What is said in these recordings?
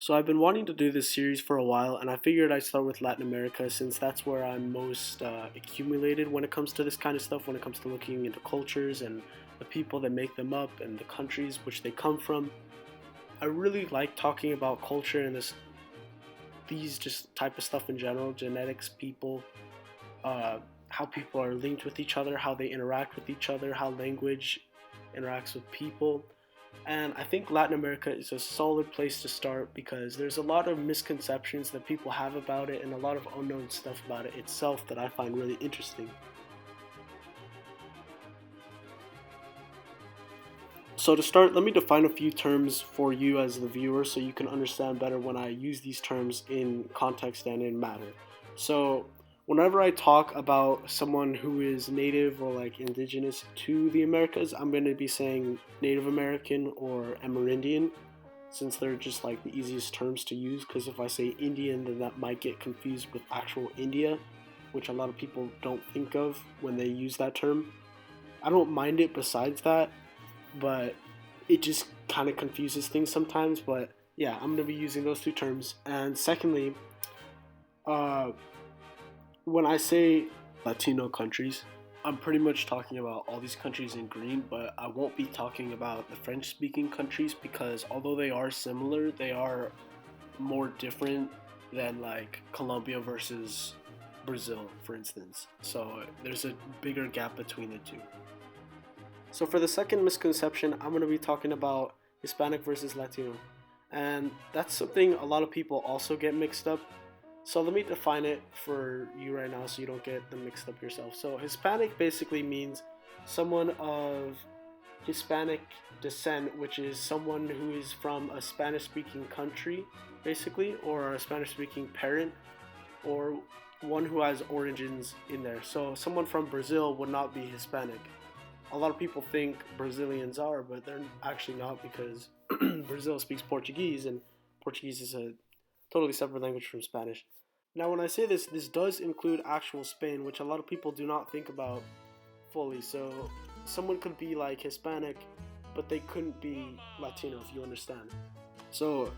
So I've been wanting to do this series for a while, and I figured I'd start with Latin America since that's where I'm most accumulated when it comes to this kind of stuff, when it comes to looking into cultures and the people that make them up and the countries which they come from. I really like talking about culture and these just type of stuff in general, genetics, people, uh, how people are linked with each other, how they interact with each other, how language interacts with people. And I think Latin America is a solid place to start because there's a lot of misconceptions that people have about it and a lot of unknown stuff about it itself that I find really interesting. So, to start, let me define a few terms for you as the viewer so you can understand better when I use these terms in context and in matter. So, whenever I talk about someone who is native or like indigenous to the Americas, I'm going to be saying Native American or Amerindian since they're just like the easiest terms to use. Because if I say Indian, then that might get confused with actual India, which a lot of people don't think of when they use that term. I don't mind it besides that, but it just kind of confuses things sometimes. But yeah, I'm gonna be using those two terms. And secondly, uh, when I say Latino countries, I'm pretty much talking about all these countries in green, but I won't be talking about the French speaking countries because although they are similar, they are more different than like Colombia versus Brazil, for instance. So there's a bigger gap between the two. So for the second misconception, I'm going to be talking about Hispanic versus Latino. And that's something a lot of people also get mixed up. So let me define it for you right now so you don't get them mixed up yourself. So Hispanic basically means someone of Hispanic descent, which is someone who is from a Spanish speaking country, basically, or a Spanish speaking parent, or one who has origins in there. So someone from Brazil would not be Hispanic. A lot of people think Brazilians are, but they're actually not because Brazil speaks Portuguese, and Portuguese is a totally separate language from Spanish. Now, when I say this, this does include actual Spain, which a lot of people do not think about fully. So, someone could be like Hispanic, but they couldn't be Latino, if you understand. So,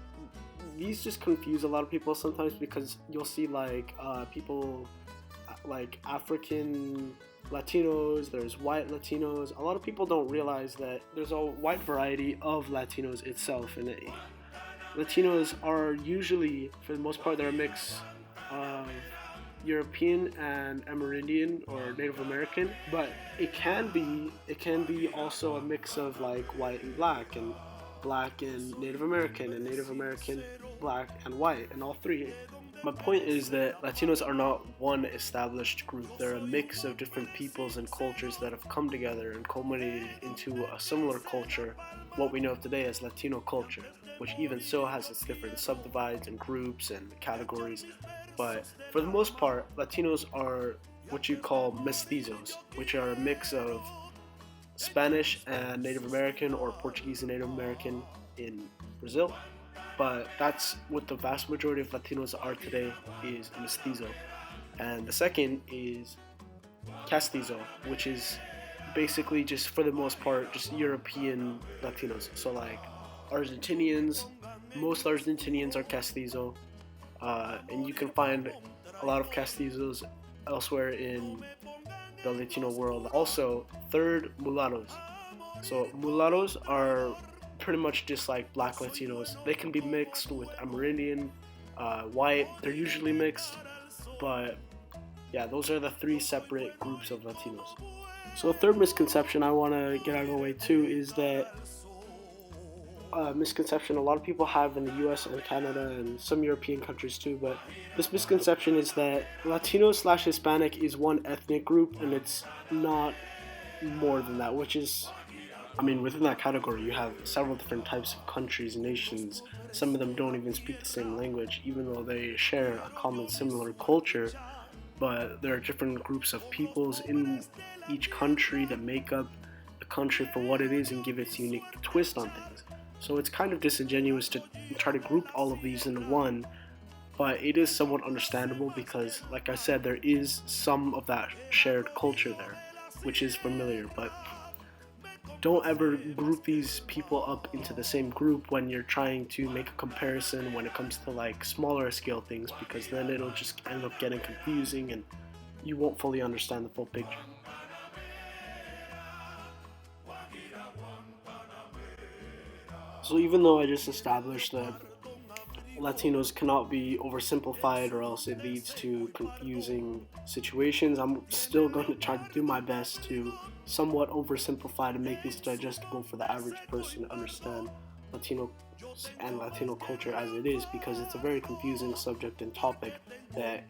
these just confuse a lot of people sometimes because you'll see like people like African Latinos, there's white Latinos. A lot of people don't realize that there's a wide variety of Latinos itself, and Latinos are usually, for the most part, they're a mix of European and Amerindian or Native American, but it can be also a mix of like white and black and Native American, black and white, and all three. My point is that Latinos are not one established group. They're a mix of different peoples and cultures that have come together and culminated into a similar culture, what we know today as Latino culture, which even so has its different subdivides and groups and categories. But for the most part, Latinos are what you call mestizos, which are a mix of Spanish and Native American or Portuguese and Native American in Brazil, but that's what the vast majority of Latinos are today is mestizo. And the second is castizo, which is basically just for the most part just European Latinos. So like Argentinians, most Argentinians are castizo, and you can find a lot of castizos elsewhere in the Latino world. Also, third, mulattoes. So mulattoes are pretty much just like black Latinos. They can be mixed with Amerindian, white. They're usually mixed, but yeah, those are the three separate groups of Latinos. So a third misconception I want to get out of the way too is that misconception a lot of people have in the U.S. and Canada and some European countries too. But this misconception is that Latino slash Hispanic is one ethnic group, and it's not more than that. Which is, I mean, within that category, you have several different types of countries, nations. Some of them don't even speak the same language, even though they share a common, similar culture. But there are different groups of peoples in each country that make up the country for what it is and give its unique twist on things. So it's kind of disingenuous to try to group all of these into one, but it is somewhat understandable because, like I said, there is some of that shared culture there, which is familiar. But don't ever group these people up into the same group when you're trying to make a comparison when it comes to like smaller scale things, because then it'll just end up getting confusing and you won't fully understand the full picture. So even though I just established that Latinos cannot be oversimplified or else it leads to confusing situations, I'm still going to try to do my best to somewhat oversimplify to make these digestible for the average person to understand Latino and Latino culture as it is, because it's a very confusing subject and topic that,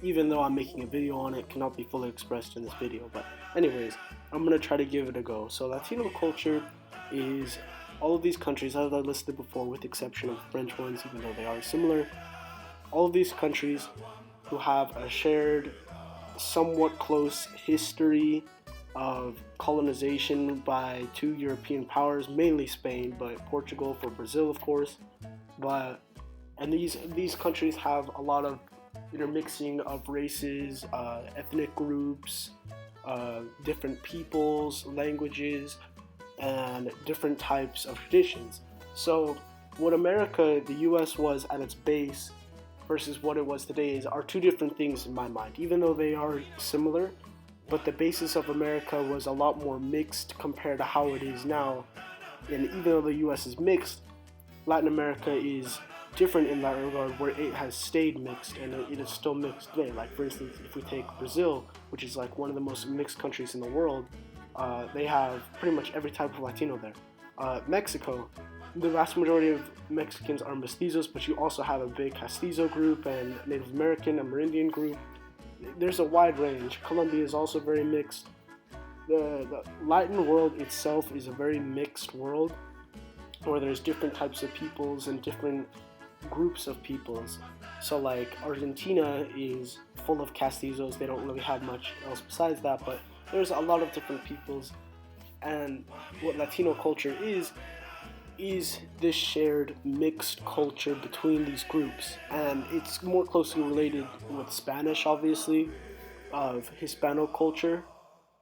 even though I'm making a video on it, cannot be fully expressed in this video. But anyways, I'm going to try to give it a go. So Latino culture is all of these countries, as I listed before, with the exception of French ones, even though they are similar, all of these countries who have a shared, somewhat close history of colonization by two European powers, mainly Spain, but Portugal for Brazil, of course. But and these countries have a lot of intermixing of races, ethnic groups, different peoples, languages, and different types of traditions. So, what America, the US, was at its base versus what it was today are two different things in my mind, even though they are similar. But the basis of America was a lot more mixed compared to how it is now. And even though the US is mixed, Latin America is different in that regard, where it has stayed mixed and it is still mixed today. Like, for instance, if we take Brazil, which is like one of the most mixed countries in the world, they have pretty much every type of Latino there. Mexico, the vast majority of Mexicans are mestizos, but you also have a big Castizo group and Native American, Amerindian group. There's a wide range. Colombia is also very mixed. The Latin world itself is a very mixed world, where there's different types of peoples and different groups of peoples. So like Argentina is full of Castizos. They don't really have much else besides that, but there's a lot of different peoples. And what Latino culture is this shared mixed culture between these groups, and it's more closely related with Spanish, obviously, of Hispano culture,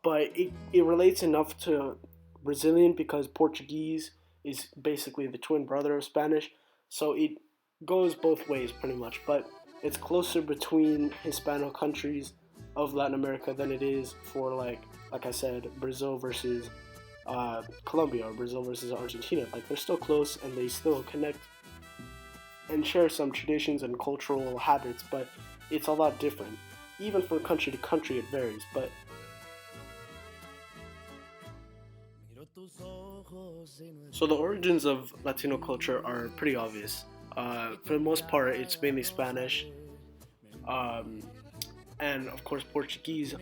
but it relates enough to Brazilian because Portuguese is basically the twin brother of Spanish, so it goes both ways pretty much, but it's closer between Hispano countries of Latin America than it is for like I said, Brazil versus Colombia or Brazil versus Argentina. Like, they're still close and they still connect and share some traditions and cultural habits, but it's a lot different. Even from country to country, it varies. But so the origins of Latino culture are pretty obvious. For the most part, it's mainly Spanish, um, and of course Portuguese.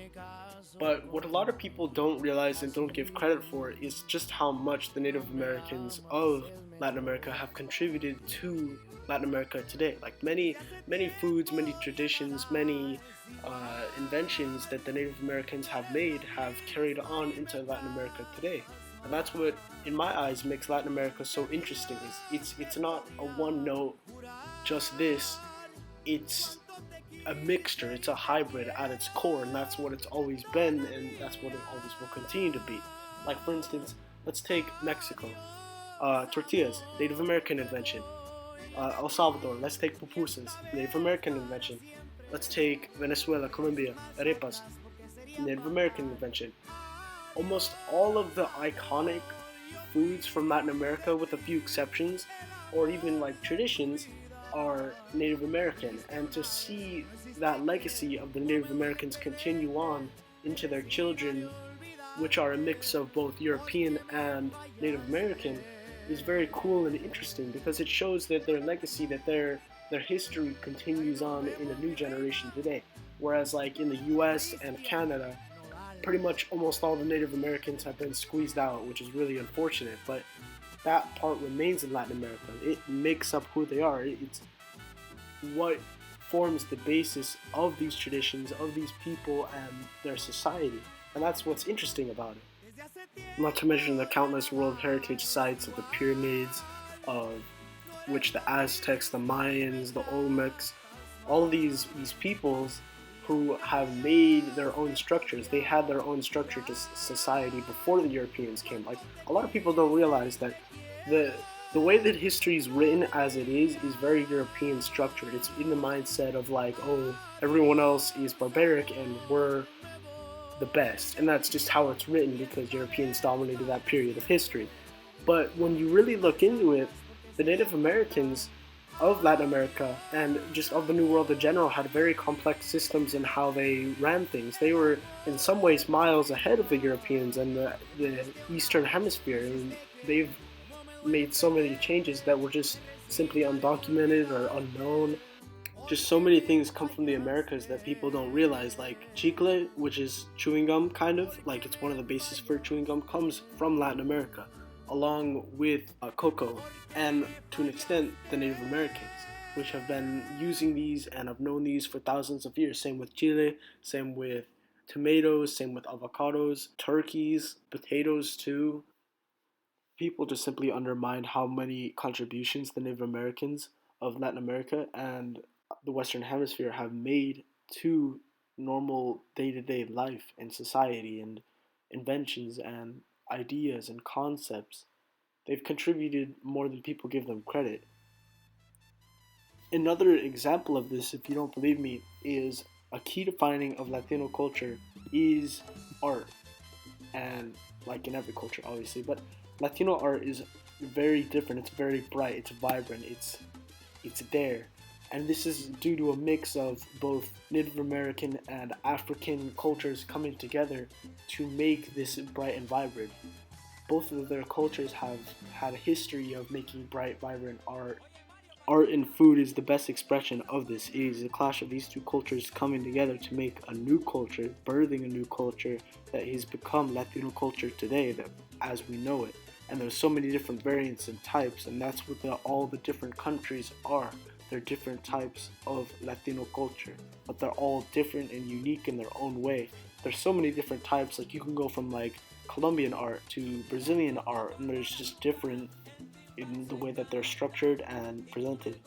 But what a lot of people don't realize and don't give credit for is just how much the Native Americans of Latin America have contributed to Latin America today. Like, many foods, many traditions, many inventions that the Native Americans have made have carried on into Latin America today. And that's what, in my eyes, makes Latin America so interesting. It's not a one note, just this. It's a mixture, it's a hybrid at its core, and that's what it's always been, and that's what it always will continue to be. Like, for instance, let's take Mexico. Tortillas, Native American invention. El Salvador, let's take pupusas, Native American invention. Let's take Venezuela, Colombia, arepas, Native American invention. Almost all of the iconic foods from Latin America, with a few exceptions, or even like traditions, are Native American. And to see that legacy of the Native Americans continue on into their children, which are a mix of both European and Native American, is very cool and interesting, because it shows that their legacy, that their history continues on in a new generation today. Whereas like in the US and Canada, pretty much almost all the Native Americans have been squeezed out, which is really unfortunate. But that part remains in Latin America. It makes up who they are. It's what forms the basis of these traditions, of these people, and their society. And that's what's interesting about it. Not to mention the countless World Heritage sites of the pyramids, of which the Aztecs, the Mayans, the Olmecs, all of these peoples who have made their own structures. They had their own structure to society before the Europeans came. Like, a lot of people don't realize that the the way that history is written as it is very European structured. It's in the mindset of like, oh, everyone else is barbaric and we're the best, and that's just how it's written because Europeans dominated that period of history. But when you really look into it, the Native Americans of Latin America and just of the New World in general had very complex systems in how they ran things. They were in some ways miles ahead of the Europeans and the Eastern Hemisphere, and they've made so many changes that were just simply undocumented or unknown. Just so many things come from the Americas that people don't realize. Like chicle, which is chewing gum, kind of like it's one of the bases for chewing gum, comes from Latin America, along with cocoa, and to an extent, the Native Americans, which have been using these and have known these for thousands of years. Same with chile, same with tomatoes, same with avocados, turkeys, potatoes too. People just simply undermine how many contributions the Native Americans of Latin America and the Western Hemisphere have made to normal day to day life and society and inventions and ideas and concepts. They've contributed more than people give them credit. Another example of this, if you don't believe me, is a key defining of Latino culture is art. And like in every culture, obviously, but Latino art is very different. It's very bright. It's vibrant. It's there, and this is due to a mix of both Native American and African cultures coming together to make this bright and vibrant. Both of their cultures have had a history of making bright, vibrant art. Art and food is the best expression of this. It is a clash of these two cultures coming together to make a new culture, birthing a new culture that has become Latino culture today, that as we know it. And there's so many different variants and types, and that's what all the different countries are. They're different types of Latino culture, but they're all different and unique in their own way. There's so many different types. Like you can go from like Colombian art to Brazilian art, and there's just different in the way that they're structured and presented.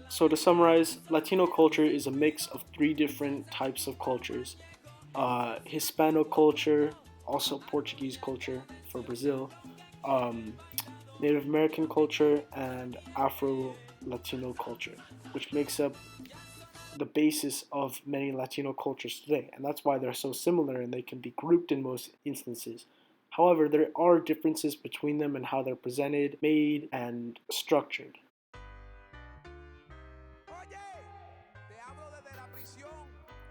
So to summarize, Latino culture is a mix of three different types of cultures. Hispano culture, also Portuguese culture for Brazil, um, Native American culture, and Afro-Latino culture, which makes up the basis of many Latino cultures today. And that's why they're so similar and they can be grouped in most instances. However, there are differences between them and how they're presented, made, and structured.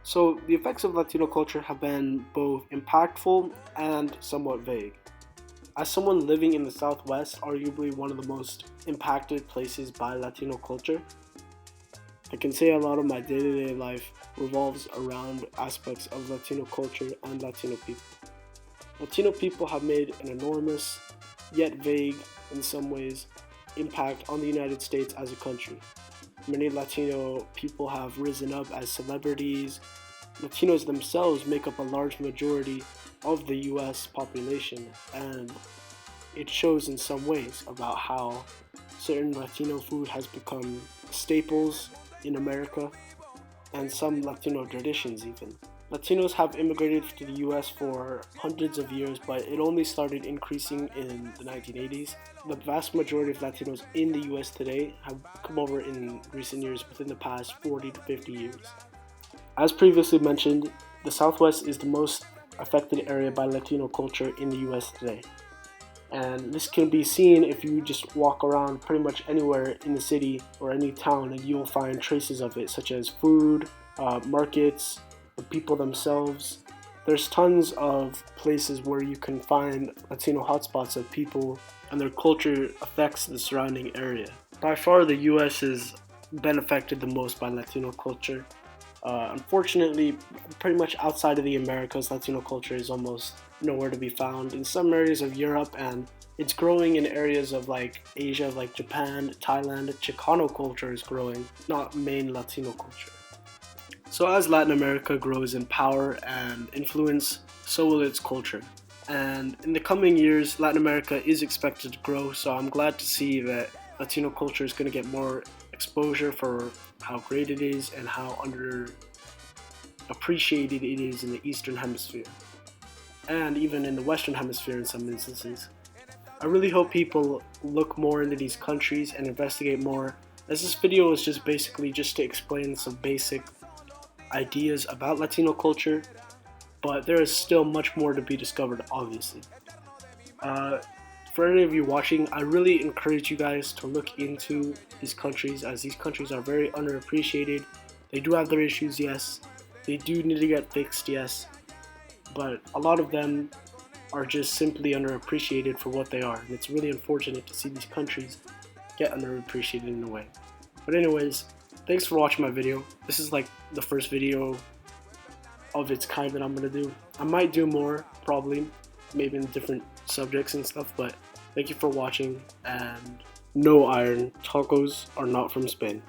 So, the effects of Latino culture have been both impactful and somewhat vague. As someone living in the Southwest, arguably one of the most impacted places by Latino culture, I can say a lot of my day to day life revolves around aspects of Latino culture and Latino people. Latino people have made an enormous, yet vague in some ways, impact on the United States as a country. Many Latino people have risen up as celebrities. Latinos themselves make up a large majority of the US population, and it shows in some ways about how certain Latino food has become staples in America, and some Latino traditions even. Latinos have immigrated to the US for hundreds of years, but it only started increasing in the 1980s. The vast majority of Latinos in the US today have come over in recent years, within the past 40 to 50 years. As previously mentioned, the Southwest is the most affected area by Latino culture in the US today. And this can be seen if you just walk around pretty much anywhere in the city or any town, and you'll find traces of it, such as food, markets, the people themselves. There's tons of places where you can find Latino hotspots of people, and their culture affects the surrounding area. By far, the US has been affected the most by Latino culture. Unfortunately, pretty much outside of the Americas, Latino culture is almost nowhere to be found. In some areas of Europe, and it's growing in areas of like Asia, like Japan, Thailand. Chicano culture is growing, not main Latino culture. So as Latin America grows in power and influence, so will its culture. And in the coming years, Latin America is expected to grow, so I'm glad to see that Latino culture is going to get more exposure for how great it is and how underappreciated it is in the Eastern Hemisphere, and even in the Western Hemisphere in some instances. I really hope people look more into these countries and investigate more, as this video is just basically just to explain some basic ideas about Latino culture, but there is still much more to be discovered, obviously. Uh, for any of you watching, I really encourage you guys to look into these countries, as these countries are very underappreciated. They do have their issues, yes. They do need to get fixed, yes. But a lot of them are just simply underappreciated for what they are. And it's really unfortunate to see these countries get underappreciated in a way. But anyways, thanks for watching my video. This is like the first video of its kind that I'm going to do. I might do more, probably, maybe in different subjects and stuff, but thank you for watching, and no iron, tacos are not from Spain.